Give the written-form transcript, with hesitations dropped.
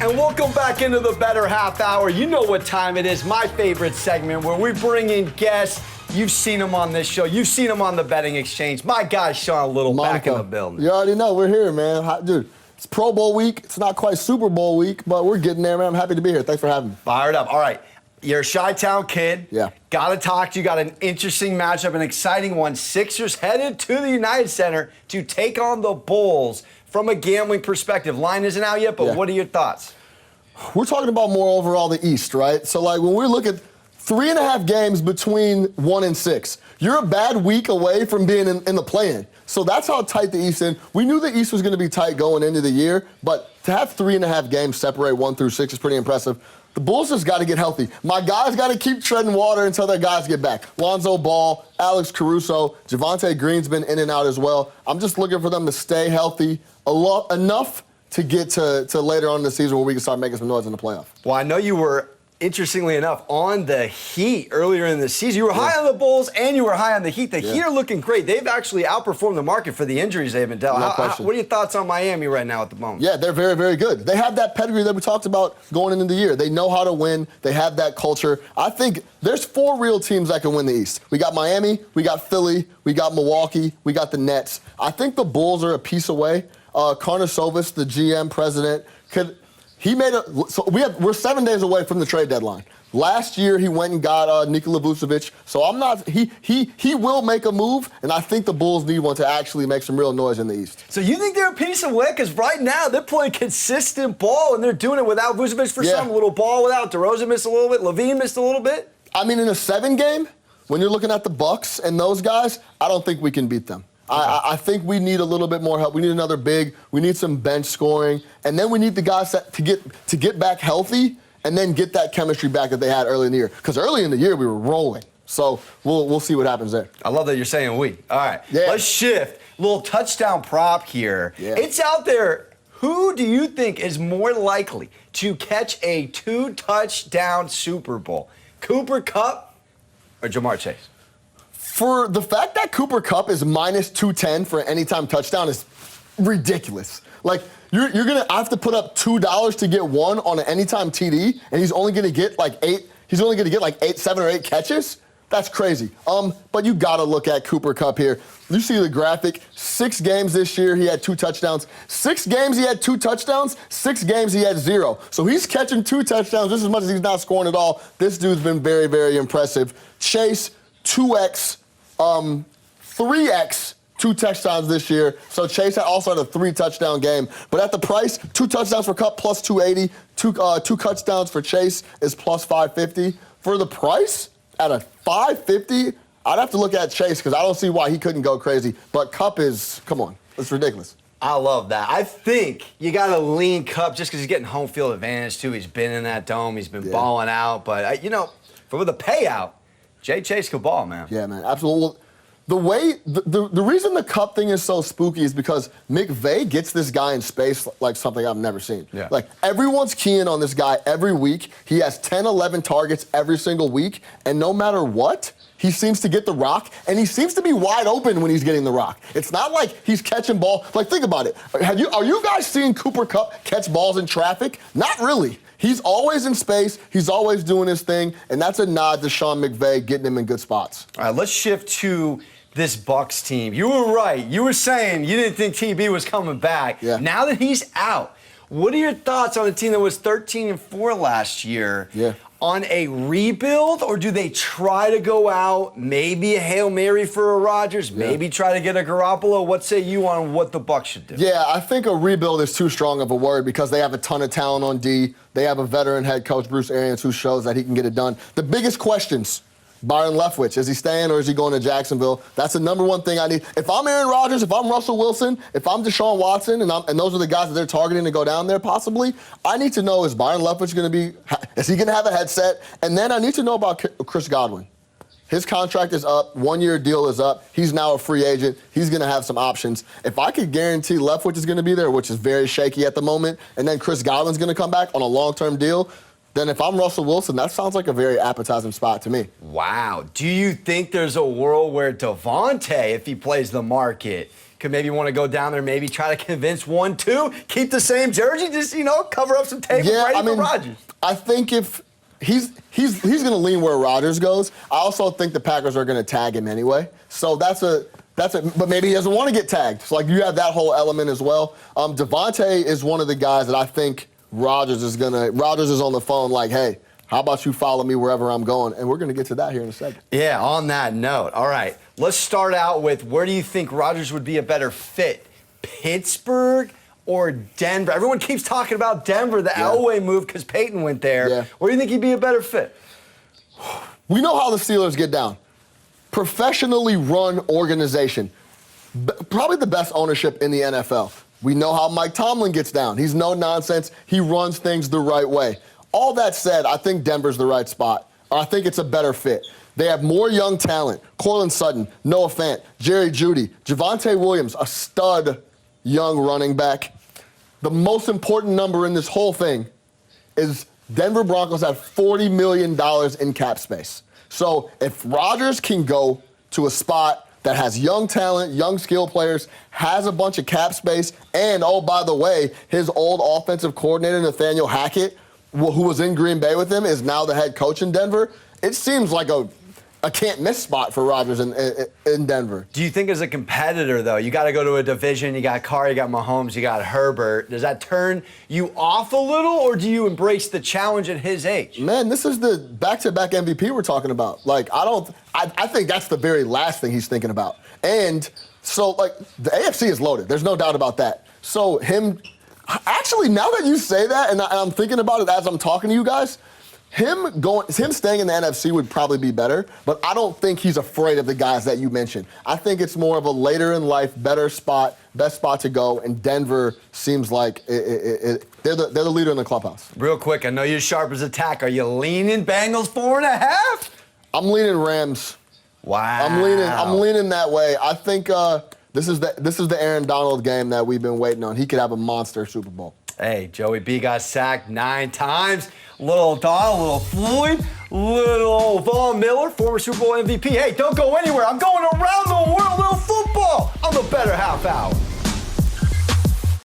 And welcome back into the Bettor Half Hour. You know what time it is, my favorite segment where we bring in guests. You've seen them on this show. You've seen them on the Betting Exchange. My guy, Sean Little, back in the building. You already know we're here, man. Dude, it's Pro Bowl week. It's not quite Super Bowl week, but we're getting there, man. I'm happy to be here. Thanks for having me. Fired up. All right. You're a Chi-Town kid. Yeah. Got to talk to you. Got an interesting matchup, an exciting one. Sixers headed to the United Center to take on the Bulls. From a gambling perspective, line isn't out yet, but what are your thoughts? We're talking about more overall the East, right? So, like, when we look at 3.5 games between 1 and 6, you're a bad week away from being in the play-in. So that's how tight the East is. We knew the East was going to be tight going into the year, but to have 3.5 games separate 1 through 6 is pretty impressive. The Bulls just got to get healthy. My guys got to keep treading water until their guys get back. Lonzo Ball, Alex Caruso, Javonte Green's been in and out as well. I'm just looking for them to stay healthy enough to get to later on in the season where we can start making some noise in the playoff. Well, I know you were, interestingly enough, on the Heat earlier in the season. You were high on the Bulls and you were high on the Heat. The Heat are looking great. They've actually outperformed the market for the injuries they've been dealt. What are your thoughts on Miami right now at the moment? Yeah, they're very, very good. They have that pedigree that we talked about going into the year. They know how to win. They have that culture. I think there's 4 real teams that can win the East. We got Miami, we got Philly, we got Milwaukee, we got the Nets. I think the Bulls are a piece away. Karnisovas, the GM president, we're 7 days away from the trade deadline. Last year he went and got Nikola Vucevic, so he will make a move, and I think the Bulls need one to actually make some real noise in the East. So you think they're a piece away? Because right now they're playing consistent ball, and they're doing it without Vucevic for some, a little ball without. DeRozan missed a little bit, LaVine missed a little bit. I mean, in a 7 game, when you're looking at the Bucks and those guys, I don't think we can beat them. I think we need a little bit more help. We need another big. We need some bench scoring. And then we need the guys to get back healthy and then get that chemistry back that they had early in the year. Because early in the year, we were rolling. So we'll see what happens there. I love that you're saying we. All right. Let's shift. Little touchdown prop here. It's out there. Who do you think is more likely to catch a 2-touchdown Super Bowl? Cooper Kupp or Jamar Chase? For the fact that Cooper Kupp is minus 210 for an anytime touchdown is ridiculous. Like, you're going to have to put up $2 to get one on an anytime TD, and he's only going to get like 7 or 8 catches? That's crazy. But you got to look at Cooper Kupp here. You see the graphic. 6 games this year, he had 2 touchdowns. 6 games, he had 2 touchdowns. 6 games, he had 0. So he's catching 2 touchdowns just as much as he's not scoring at all. This dude's been very, very impressive. Chase, 2x. 3x 2 touchdowns this year. So Chase also had a 3-touchdown game. But at the price, 2 touchdowns for Kupp plus 280, 2 touchdowns for Chase is plus 550. For the price, at a 550, I'd have to look at Chase because I don't see why he couldn't go crazy. But Kupp is, come on, it's ridiculous. I love that. I think you got to lean Kupp just because he's getting home field advantage too. He's been in that dome. He's been balling out. But, for the payout, Jay Chase could ball, man. Yeah, man, absolutely. The reason the Kupp thing is so spooky is because McVay gets this guy in space like something I've never seen. Yeah. Like, everyone's keying on this guy every week. He has 10, 11 targets every single week, and no matter what, he seems to get the rock, and he seems to be wide open when he's getting the rock. It's not like he's catching ball. Like, think about it. Are you guys seeing Cooper Kupp catch balls in traffic? Not really. He's always in space. He's always doing his thing, and that's a nod to Sean McVay getting him in good spots. All right, let's shift to this Bucks team. You were right. You were saying you didn't think TB was coming back. Yeah. Now that he's out, what are your thoughts on a team that was 13-4 last year? Yeah. On a rebuild, or do they try to go out, maybe a Hail Mary for a Rodgers, maybe try to get a Garoppolo? What say you on what the Bucs should do? Yeah, I think a rebuild is too strong of a word because they have a ton of talent on D. They have a veteran head coach, Bruce Arians, who shows that he can get it done. The biggest questions, Byron Leftwich, is he staying or is he going to Jacksonville? That's the number one thing I need. If I'm Aaron Rodgers, if I'm Russell Wilson, if I'm Deshaun Watson, and those are the guys that they're targeting to go down there possibly, I need to know, is Byron Leftwich going to be, is he going to have a headset? And then I need to know about Chris Godwin. His contract is up. 1-year deal is up. He's now a free agent. He's going to have some options. If I could guarantee Leftwich is going to be there, which is very shaky at the moment, and then Chris Godwin's going to come back on a long-term deal, then if I'm Russell Wilson, that sounds like a very appetizing spot to me. Wow. Do you think there's a world where Devontae, if he plays the market, could maybe want to go down there, maybe try to convince 1-2, keep the same jersey, just, cover up some tape for Rodgers. I think if he's going to lean where Rodgers goes, I also think the Packers are going to tag him anyway. So but maybe he doesn't want to get tagged. So, you have that whole element as well. Devontae is one of the guys that I think Rodgers is on the phone like, hey, how about you follow me wherever I'm going? And we're going to get to that here in a second. Yeah, on that note. All right, let's start out with where do you think Rodgers would be a better fit? Pittsburgh or Denver? Everyone keeps talking about Denver, the Elway move because Peyton went there. Yeah. Where do you think he'd be a better fit? We know how the Steelers get down. Professionally run organization. Probably the best ownership in the NFL. We know how Mike Tomlin gets down. He's no nonsense. He runs things the right way. All that said, I think Denver's the right spot. I think it's a better fit. They have more young talent. Cortland Sutton, Noah Fant, Jerry Jeudy, Javonte Williams, a stud young running back. The most important number in this whole thing is Denver Broncos have $40 million in cap space. So if Rodgers can go to a spot that has young talent, young skill players, has a bunch of cap space, and, oh, by the way, his old offensive coordinator, Nathaniel Hackett, who was in Green Bay with him, is now the head coach in Denver, it seems like a can't-miss spot for Rodgers in Denver. Do you think as a competitor, though, you got to go to a division, you got Carr, you got Mahomes, you got Herbert, does that turn you off a little, or do you embrace the challenge at his age? Man, this is the back-to-back MVP we're talking about. I think that's the very last thing he's thinking about. And so, the AFC is loaded. There's no doubt about that. So actually, now that you say that, and I'm thinking about it as I'm talking to you guys, him staying in the NFC would probably be better, but I don't think he's afraid of the guys that you mentioned. I think it's more of a later in life, best spot to go, and Denver seems like they're the leader in the clubhouse. Real quick, I know you're sharp as a tack. Are you leaning Bengals 4.5? I'm leaning Rams. Wow. I'm leaning that way. I think this is the Aaron Donald game that we've been waiting on. He could have a monster Super Bowl. Hey, Joey B got sacked 9 times. Little Donald, little Floyd, little Von Miller, former Super Bowl MVP. Hey, don't go anywhere. I'm going around the world, little football on the Better Half Hour.